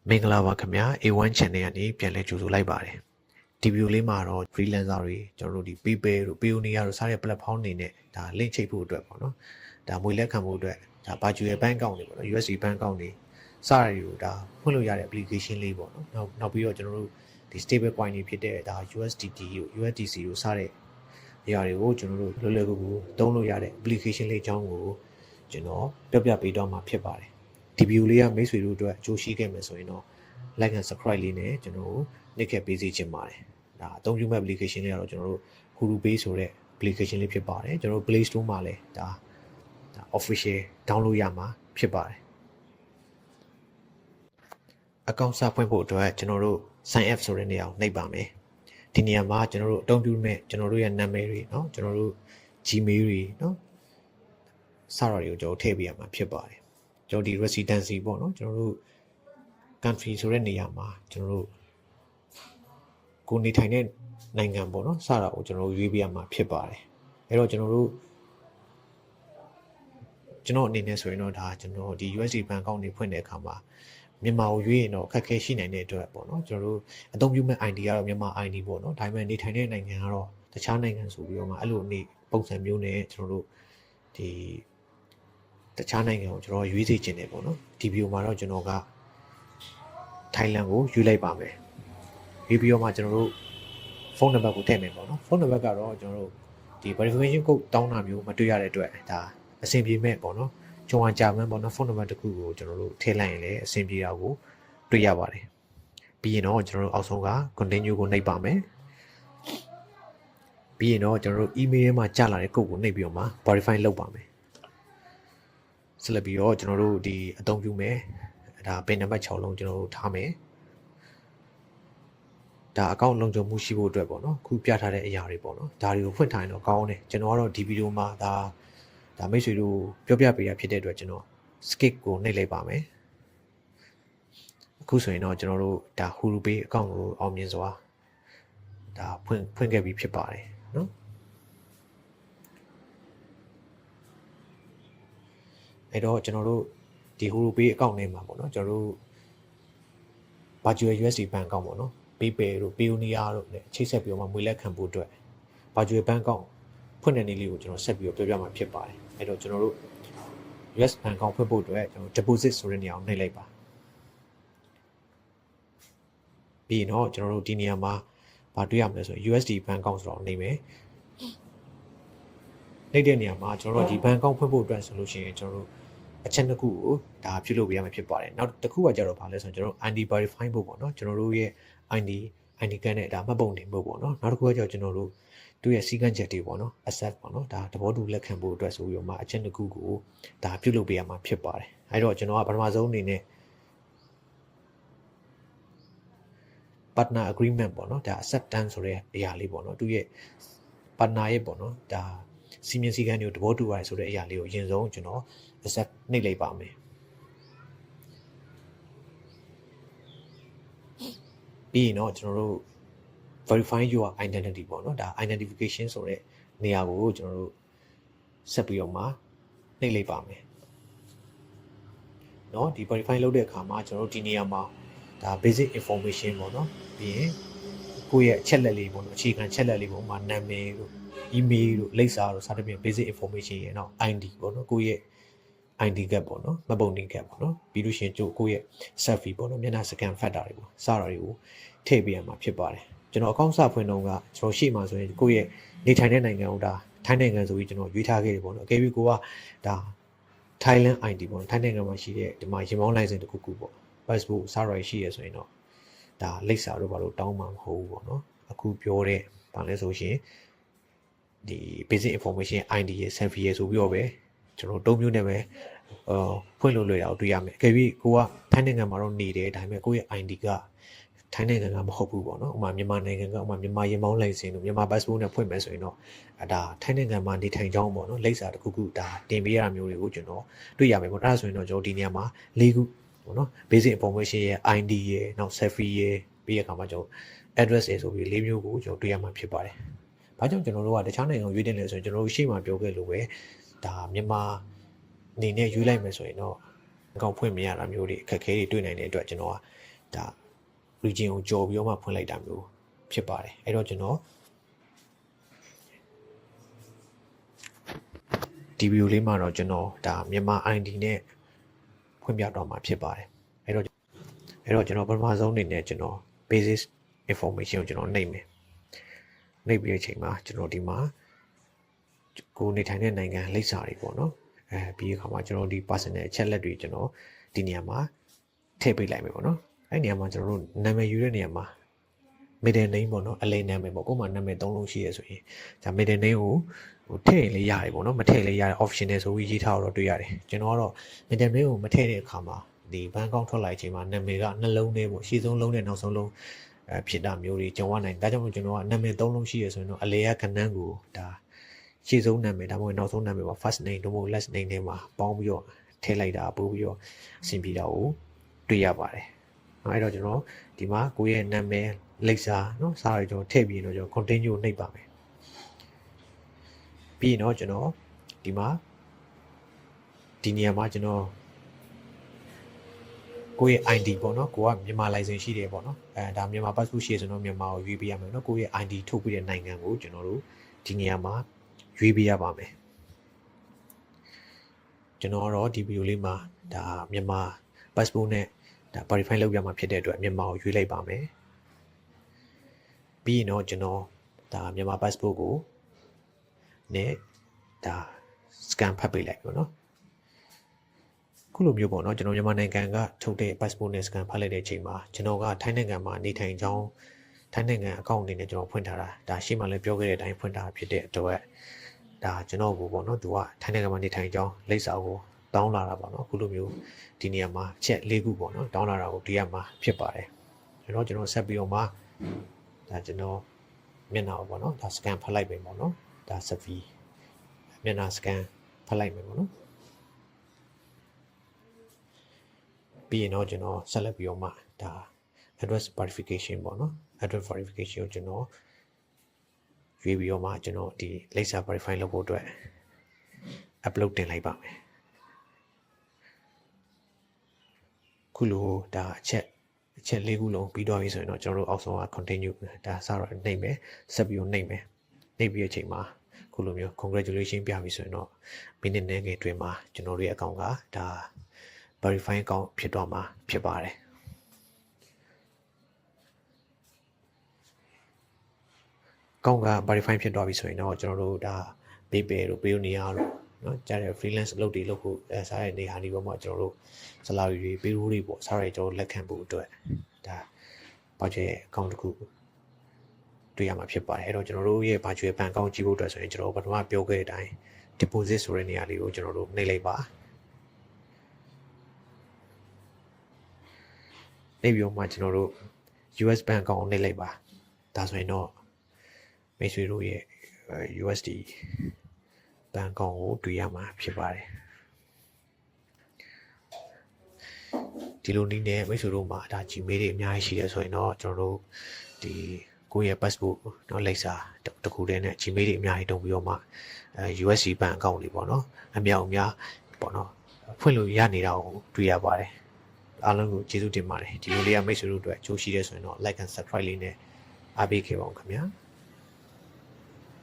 မင်္ဂလာပါခင်ဗျာ A1 channel ကနေပြန်လဲကြိုဆိုလိုက်ပါတယ်ဒီဗီဒီယိုလေးမှာတော့ freelancer တွေကျွန်တော်တို့ဒီ PayPal တို့ Payoneer တို့စတဲ့ platform တွေနဲ့ဒါ link ချိတ်ဖို့အတွက်ပေါ့နော်ဒါငွေလက်ခံဖို့အတွက်ဒါ virtual bank account တွေပေါ့နော် USD bank account တွေစရတွေကိုဒါဖွင့်လို့ရတဲ့ application လေးပေါ့နော်နောက်ပြီးတော့ကျွန်တော်တို့ဒီ stable coin တွေဖြစ်တဲ့ဒါ USDT တို့ USDC တို့စတဲ့အရာတွေကိုကျွန်တော်တို့လွယ်လွယ်ကူကူသုံးလို့ရတဲ့ application လေးအကြောင်းကိုကျွန်တော်ပြပေးတော့မှာဖြစ်ပါတယ်ဒီဗီဒီယိုလေးကမိတ်ဆွေတို့အတွက်အကျိုးရှိခဲ့မယ်ဆိုရင်တော့ like and subscribe လေးနဲ့ကျွန်တော်တို့နှိပ်ခဲ့ပေးစီချင်ပါတယ်ဒါအသုံးပြုမဲ့ application လေးကတော့ကျွန်တော်တို့ HuruPay ဆိုတဲ့ application လေးဖြစ်ပါတယ်ကျွန်တော်တို့ Play Store မှာလည်းဒါ official download ရမှာဖြစ်ပါတယ် account စဖွင့်ဖို့အတွက်ကျွန်တော်တို့ sign up ဆိုတဲ့နေရာကိုနှိပ်ပါမယ်ဒီနေရာမှာကျွန်တော်တို့အသုံးပြုမဲ့ကျွန်တော်တို့ရဲ့နာမည်တွေเนาะကျွန်တော်တို့ Gmail တွေเนาะစတာတွေကိုကျွန်တော်ထည့်ပေးရမှာဖြစ်ပါတယ်ကျွန်တော်ဒီ residency ပေါ့เนาะကျွန်တော်တို့ country ဆိုတဲ့နေရာမှာကျွန်တော်တို့ကိုနေထိုင်တဲ့နိုင်ငံပေါ့နော်စတာကိုကျွန်တော်တို့ရွေးပြရမှာဖြစ်ပါတယ်အဲ့တော့ကျွန်တော်အနေနဲ့ဆိုရင်တော့ဒါကျွန်တော်ဒီ USD bank account တွေဖွင့်တဲ့အခါမှာမြန်မာကိုရွေးရင်တော့ခက်ခဲရှိနိုင်တဲ့အတွက်ပေါ့နော်ကျွန်တော်တို့အသုံးပြုမဲ့ ID ကတော့မြန်မာ ID ပေါ့နော်ဒါပေမဲ့နေထိုင်တဲ့နိုင်ငံကတော့တခြားနိုင်ငံဆိုပြီးတော့မှအဲ့လိုအနေပုံစံမျိုးနဲ့ကျွန်တော်တို့ဒီတခြားနိုင်ငံကိုကျွန်တော်ရွေးစေချင်တယ်ပေါ့နော်ဒီဗီဒီယိုမှာတော့ကျွန်တော်ကထိုင်းလန်ကိုယူလိုက်ပါမယ်ပြီးပြီးတော့မှကျွန်တော်တို့ဖုန်းနံပါတ်ကိုထည့်မယ်ပေါ့နော်ဖုန်းနံပါတ်ကတော့ကျွန်တော်တို့ဒီ verification code တောင်းတာမျိုးမတွေ့ရတဲ့အတွက်ဒါအဆင်ပြေမဲ့ပေါ့နော်ဂျုံဝါဂျာမန်ပေါ့နော်ဖုန်းနံပါတ်တစ်ခုကိုကျွန်တော်တို့ထည့်လိုက်ရင်လည်းအဆင်ပြေတာကိုတွေ့ရပါတယ်ပြီးရင်တော့ကျွန်တော်တို့အောက်ဆုံးက continue ကိုနှိပ်ပါမယ်ပြီးရင်တော့ကျွန်တော်တို့ email ထဲမှာကြာလာတဲ့ code ကိုနှိပ်ပြီးတော့မှ verify လုပ်ပါမယ်ဆက်လက်ပြီးတော့ကျွန်တော်တို့ဒီအသုံးပြုမယ်ဒါပင်နံပါတ်6လုံးကျွန်တော်တို့ထားမယ်ဒါအကောင့်လုံခြုံမှုရှိဖို့အတွက်ပေါ့နော်ခုပြထားတဲ့အရာတွေပေါ့နော်ဒါတွေကိုဖွင့်ထားရင်တော့ကောင်းတယ်ကျွန်တော်ကတော့ဒီဗီဒီယိုမှာဒါမိတ်ဆွေတို့ပြောပြပေးရဖြစ်တဲ့အတွက်ကျွန်တော် skip ကိုနှိပ်လိုက်ပါမယ်အခုဆိုရင်တော့ကျွန်တော်တို့ဒါ HuruPay အကောင့်ကိုအောင်မြင်စွာဒါဖွင့်ခဲ့ပြီးဖြစ်ပါတယ်နော်အဲ့တော့ကျွန်တော်တို့ဒီ HuruPay အကောင့်ထဲမှာပေါ့နော်ကျွန်တော်တို့ virtual USD bank account ပေါ့နော် PayPal တို့ Payoneer တို့နဲ့ချိတ်ဆက်ပြီးတော့ငွေလက်ခံဖို့အတွက် virtual bank account ဖွင့်တဲ့နည်းလေးကိုကျွန်တော်ဆက်ပြီးတော့ပြောပြမှာဖြစ်ပါတယ်အဲ့တော့ကျွန်တော်တို့ US bank account ဖွင့်ဖို့အတွက်ကျွန်တော် deposit ဆိုတဲ့နေရာကိုနှိပ်လိုက်ပါပြီးရင်တော့ကျွန်တော်တို့ဒီနေရာမှာဗာတွေ့ရမလဲဆိုရင် USD bank account ဆိုတော့နှိပ်မယ်နှိပ်တဲ့နေရာမှာကျွန်တော်တို့ဒီ bank account ဖွင့်ဖို့အတွက်ဆိုလို့ရှိရင်ကျွန်တော်တို့အချက်တစ်ခုကိုဒါပြုလုပ်ပေးရမှာဖြစ်ပါတယ်နောက်တစ်ခုကကြတော့ဗာလဲဆိုရင်ကျွန်တော်တို့ ID verify ဖို့ပေါ့နော်ကျွန်တော်တို့ရဲ့ ID ကနဲ့ဒါမှတ်ပုံတင်ဖို့ပေါ့နော်နောက်တစ်ခုကကျတော့ကျွန်တော်တို့သူ့ရဲ့စီကံချက်တွေပေါ့နော် accept ပေါ့နော်ဒါသဘောတူလက်ခံဖို့အတွက်ဆိုပြီးတော့မှအချက်တစ်ခုကိုဒါပြုလုပ်ပေးရမှာဖြစ်ပါတယ်အဲ့တော့ကျွန်တော်ကပထမဆုံးအနေနဲ့ partner agreement ပေါ့နော်ဒါ acceptance ဆိုတဲ့အရာလေးပေါ့နော်သူ့ရဲ့ partner ရဲ့ပေါ့နော်ဒါစီမင်းစည်းကမ်းတွေကိုသဘောတူရတယ်ဆိုတဲ့အရာလေးကိုအရင်ဆုံးကျွန်တော် accept နှိပ်လိုက်ပါမယ်ပြီးရင်တော့ကျွန်တော်တို့ verify your identity ပေါ့နော်ဒါ identification ဆိုတဲ့နေရာကိုကျွန်တော်တို့ဆက်ပြီးတော့မှနှိပ်လိုက်ပါမယ်เนาะဒီ verify လုပ်တဲ့အခါမှာကျွန်တော်တို့ဒီနေရာမှာဒါ basic information ပေါ့နော်ပြီးရင်ကိုယ့်ရဲ့အချက်လက်လေးပေါ့နော်အခြေခံချက်လက်လေးပေါ့ဥပမာနာမည်တို့ email တို့လိပ်စာတို့စသဖြင့် basic information ရဲ့နော် ID ပေါ့နော်ကိုယ့်ရဲ့ ID ကတ်ပေါ့နော်မှတ်ပုံတင်ကတ်ပေါ့နော်ပြီးလို့ရှိရင်ကိုယ့်ရဲ့ selfie ပေါ့နော်မျက်နှာ scan factor တွေပေါ့စတာတွေကိုထည့်ပေးရမှာဖြစ်ပါတယ်ကျွန်တော်အကောင့်စဖွင့်တော့ကကျွန်တော်ရှေ့မှာဆိုရင်ကိုယ့်ရဲ့နေထိုင်တဲ့နိုင်ငံကိုဒါထိုင်းနိုင်ငံဆိုပြီးကျွန်တော်ရွေးထားခဲ့တယ်ပေါ့နော်အကယ်၍ကိုကဒါ Thailand ID ပေါ့နော်ထိုင်းနိုင်ငံမှာရှိတဲ့ဒီမှာရင်မောင်းလိုင်စင်တစ်ခုခုပေါ့ passport စတာရှိရဆိုရင်တော့ဒါလိပ်စာတို့ဘာလို့တောင်းမှာမဟုတ်ဘူးပေါ့နော်အခုပြောတဲ့ဘာလဲဆိုရှင်ဒီ basic information ID ရဲ့ selfie ရဲ့ဆိုပြီးတော့ပဲကျွန်တော်တုံးမျိုးနဲ့ပဲဖွင့်လို့လွယ်တာကိုတွေ့ရမယ်အကယ်၍ကိုကထိုင်းနိုင်ငံမှာတော့နေတယ်ဒါပေမဲ့ကိုယ့်ရဲ့ ID ကထိုင်းနိုင်ငံကမဟုတ်ဘူးပေါ့နော်ဥပမာမြန်မာနိုင်ငံကဥပမာမြန်မာရင်မောင်းလိုင်စင်တို့မြန်မာ passport နဲ့ဖွင့်မယ်ဆိုရင်တော့ဒါထိုင်းနိုင်ငံမှာနေထိုင်ကြောင်းပေါ့နော်လိပ်စာတစ်ခုခုဒါတင်ပေးရတာမျိုးတွေကိုကျွန်တော်တွေ့ရမယ်ပေါ့အဲ့ဒါဆိုရင်တော့ကျွန်တော်ဒီနေရာမှာ၄ခုပေါ့နော် basic information ရဲ့ ID ရဲ့နောက် selfie ရဲ့ပြီးရခါမှာကျွန်တော် address ရဲ့ဆိုပြီး၄မျိုးကိုကျွန်တော်တွေ့ရမှာဖြစ်ပါတယ်။ဘာကြောင့်ကျွန်တော်တို့ကတခြားနိုင်ငံကိုရွေးတင်လဲဆိုရင်ကျွန်တော်တို့ရှေ့မှာပြောခဲ့လို့ပဲဒါမြန်မာအနေနဲ့ရွေးလိုက်မယ်ဆိုရင်တော့အကောင့်ဖွင့်မရတာမျိုးတွေအခက်အခဲတွေတွေ့နိုင်တဲ့အတွက်ကျွန်တော်က ဒါ region ကိုကြော်ပြီးတော့မှဖွင့်လိုက်တာမျိုးဖြစ်ပါတယ်အဲ့တော့ကျွန်တော်ဒီဗီဒီယိုလေးမှာတော့ကျွန်တော်ဒါမြန်မာ ID နဲ့ဖွင့်ပြတော့မှာဖြစ်ပါတယ်အဲ့တော့ကျွန်တော်ပထမဆုံးအနေနဲ့ကျွန်တော် basic information ကိုကျွန်တော်နှိပ်မယ်နှိပ်ပြီးတဲ့အချိန်မှာကျွန်တော်ဒီမှာကိုနေထိုင်တဲ့နိုင်ငံလိပ်စာတွေပေါ့နော်ပြီးအခါမှာကျွန်တော်ဒီ personal အချက်လက်တွေကျွန်တော်ဒီနေရာမှာထည့်ပေးလိုက်မယ်ပေါ့နော်အဲ့နေရာမှာကျွန်တော်တို့နာမည်ယူတဲ့နေရာမှာ middle name ပေါ့နော်အလယ်နာမည်ပေါ့ကိုယ်မှာနာမည်၃လုံးရှိရဆိုရင်ဒါ middle name ကိုထည့်ရင်လည်းရတယ်ပေါ့နော်မထည့်လည်းရတယ် option နဲ့ဆိုပြီးရေးထားတော့တွေ့ရတယ်ကျွန်တော်ကတော့ middle name ကိုမထည့်တဲ့အခါမှာဒီဘန်းကောက်ထွက်လာချိန်မှာနာမည်ကနှလုံးထဲပေါ့ရှေ့ဆုံးလုံးနဲ့နောက်ဆုံးလုံးဖြစ်တာမျိုးတွေကြုံရနိုင်ဒါကြောင့်မို့ကျွန်တော်ကနာမည်၃လုံးရှိရဆိုရင်တော့အလယ်ကခဏန်းကိုဒါရှေ့ဆုံးနာမည်ဒါမှမဟုတ်နောက်ဆုံးနာမည်ပေါ့ first name တို့မဟုတ် last name တွေမှာပေါင်းပြီးတော့ထည့်လိုက်တာပို့ပြီးတော့အဆင်ပြေတာကိုတွေ့ရပါတယ်အဲ့တော့ကျွန်တော်ဒီမှာကိုယ့်ရဲ့နာမည်လိပ်စာเนาะစာရီကျွန်တော်ထည့်ပြီးတော့ကျွန်တော် continue နှိပ်ပါမယ်ပြီးရင်တော့ကျွန်တော်ဒီမှာဒီနေရာမှာကျွန်တော်ကိုယ့်ရဲ့ ID ပေါ့နော်ကိုကမြန်မာ license ရှိတယ်ပေါ့နော်ဒါမြန်မာ passport ရှိရဆိုတော့မြန်မာကိုရွေးပေးရမယ်နော်ကိုယ့်ရဲ့ ID ထုတ်ပြီးတဲ့နိုင်ငံကိုကျွန်တော်တို့ဒီနေရာမှာရွေးပေးရပါမယ်ကျွန်တော်တော့ဒီဗီဒီယိုလေးမှာဒါမြန်မာ passport နဲ့ဒါ verify လုပ်ရမှာဖြစ်တဲ့အတွက်မြန်မာကိုရွေးလိုက်ပါမယ်ပြီးရင်တော့ကျွန်တော်ဒါမြန်မာ passport ကိုနဲ့ဒါ scan ဖတ်ပေးလိုက်ပေါ့နော်ခုလိုမျိုးပေါ့နော်ကျွန်တော်မြန်မာနိုင်ငံကထုတ်တဲ့ passport နဲ့ scan ဖတ်လိုက်တဲ့အချိန်မှာကျွန်တော်ကထိုင်းနိုင်ငံမှာနေထိုင်ကြောင်းထိုင်းနိုင်ငံအကောင့်အနေနဲ့ကျွန်တော်ဖွင့်ထားတာဒါရှေ့မှာလည်းပြောခဲ့တဲ့အတိုင်းဖွင့်ထားဖြစ်တဲ့အတွက်ဒါကျွန်တော်ကိုပေါ့နော်သူကထိုင်းနိုင်ငံမှာနေထိုင်ကြောင်းလိပ်စာကိုတောင်းလာတာပေါ့နော်ခုလိုမျိုးဒီနေရာမှာချက်၄ခုပေါ့နော်တောင်းလာတာကိုဒီရမှာဖြစ်ပါတယ်ကျွန်တော်ဆက်ပြီးတော့မှဒါကျွန်တော်မျက်နှာပေါ့နော်ဒါ scan ဖတ်လိုက်ပြီပေါ့နော်ဒါဆက်ပြီးမျက်နှာ scan ဖတ်လိုက်မယ်ပေါ့နော်ပြီးရင်တော့ကျွန်တော်ဆက်လက်ပြီးတော့မှဒါ address verification ပေါ့နော် address verification ကိုကျွန်တော်ရွေးပြီးတော့မှကျွန်တော်ဒီလိပ်စာ verify လုပ်ဖို့အတွက် upload တင်လိုက်ပါမယ်ခုလိုဒါအချက်၄ခုလုံးပြီးတော့ပြီဆိုရင်တော့ကျွန်တော်တို့အောက်ဆုံးက continue ဒါစတော့နှိပ်မယ်ဆက်ပြီးတော့နှိပ်မယ်နှိပ်ပြီးတဲ့အချိန်မှာခုလိုမျိုး congratulation ပြပြီဆိုရင်တော့မိနစ်နဲ့ငယ်တွင်မှာကျွန်တော်တို့ရဲ့အကောင့်ကဒါ verify အကောင့်ဖြစ်တော့မှာဖြစ်ပါတယ်ကောင့်က verify ဖြစ်သွားပြီဆိုရင်တော့ကျွန်တော်တို့ဒါ PayPal တို့ Payoneer တို့เนาะကြားတဲ့ freelance အလုပ်တွေလုပ်ဖို့စားတဲ့နေရာတွေပေါ်မှာကျွန်တော်တို့ salary တွေ payroll တွေပေါ့စားရကျွန်တော်လက်ခံဖို့အတွက်ဒါ budget account တစ်ခုတွေ့ရမှာဖြစ်ပါတယ်အဲ့တော့ကျွန်တော်တို့ရဲ့ virtual bank account ကြည့်ဖို့အတွက်ဆိုရင်ကျွန်တော်ပထမပြောခဲ့တဲ့အတိုင်း deposit ဆိုတဲ့နေရာလေးကိုကျွန်တော်တို့နှိပ်လိုက်ပါနှိပ်ပြီးတော့မှကျွန်တော်တို့ US bank account ကိုနှိပ်လိုက်ပါဒါဆိုရင်တော့မိတ်ဆွေတို့ရဲ့ USD ဘဏ်ကောင်ကိုတွေ့ရမှာဖြစ်ပါတယ်ဒီလိုနည်းနဲ့မိတ်ဆွေတို့မှာဒါ Gmail တွေအများကြီးရှိတယ်ဆိုရင်တော့ကျွန်တော်တို့ဒီကိုယ့်ရဲ့ passport เนาะလိပ်စာတခုတည်းနဲ့ Gmail တွေအများကြီးတုံပြီးတော့မှ USD ဘဏ်အကောင့်တွေပေါ့နော်အများပေါ့နော်ဖွင့်လို့ရနေတာကိုတွေ့ရပါတယ်အားလုံးကိုကျေးဇူးတင်ပါတယ်ဒီလိုလေးကမိတ်ဆွေတို့အတွက်အကျိုးရှိတယ်ဆိုရင်တော့ like and subscribe လေးနဲ့အားပေးခဲ့ပါဦးခင်ဗျာ